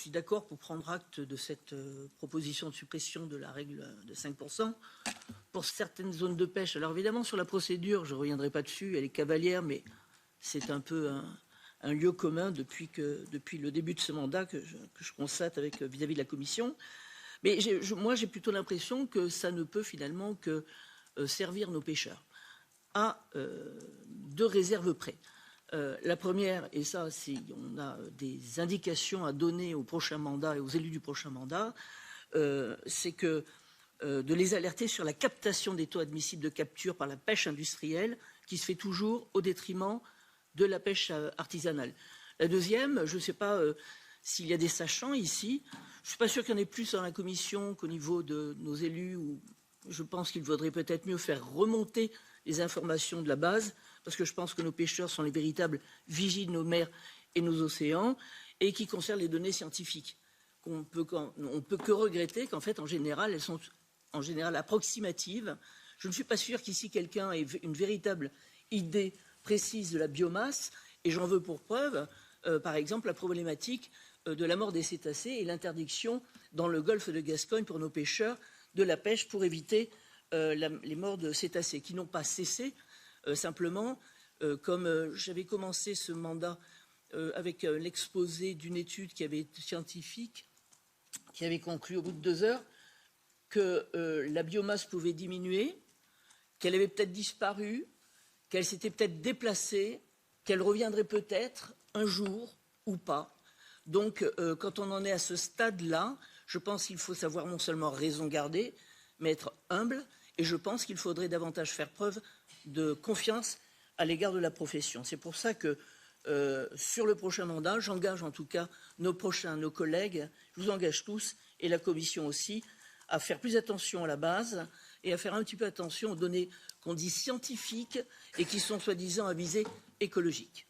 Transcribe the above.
suis d'accord pour prendre acte de cette proposition de suppression de la règle de 5%. Pour certaines zones de pêche, alors évidemment sur la procédure, je ne reviendrai pas dessus, elle est cavalière, mais c'est un peu un lieu commun depuis le début de ce mandat que je constate vis-à-vis de la Commission. Mais moi, j'ai plutôt l'impression que ça ne peut finalement que servir nos pêcheurs à deux réserves près. La première, et ça, on a des indications à donner au prochain mandat et aux élus du prochain mandat, c'est que de les alerter sur la captation des taux admissibles de capture par la pêche industrielle, qui se fait toujours au détriment de la pêche artisanale. La deuxième, je ne sais pas s'il y a des sachants ici, je ne suis pas sûr qu'il y en ait plus dans la commission qu'au niveau de nos élus, où je pense qu'il vaudrait peut-être mieux faire remonter les informations de la base, parce que je pense que nos pêcheurs sont les véritables vigiles de nos mers et nos océans, et qui concernent les données scientifiques. On peut que regretter qu'en fait, en général, elles sont en général approximatives. Je ne suis pas sûr qu'ici quelqu'un ait une véritable idée précise de la biomasse, et j'en veux pour preuve, par exemple, la problématique de la mort des cétacés et l'interdiction dans le golfe de Gascogne pour nos pêcheurs de la pêche pour éviter les morts de cétacés, qui n'ont pas cessé, simplement, comme j'avais commencé ce mandat avec l'exposé d'une étude qui avait été scientifique, qui avait conclu au bout de 2 heures que la biomasse pouvait diminuer, qu'elle avait peut-être disparu, qu'elle s'était peut-être déplacée, qu'elle reviendrait peut-être un jour ou pas. Donc, quand on en est à ce stade-là, je pense qu'il faut savoir non seulement raison garder, mais être humble, et je pense qu'il faudrait davantage faire preuve de confiance à l'égard de la profession. C'est pour ça que, sur le prochain mandat, j'engage en tout cas nos collègues, je vous engage tous, et la Commission aussi, à faire plus attention à la base et à faire un petit peu attention aux données qu'on dit scientifiques et qui sont soi-disant à visée écologique.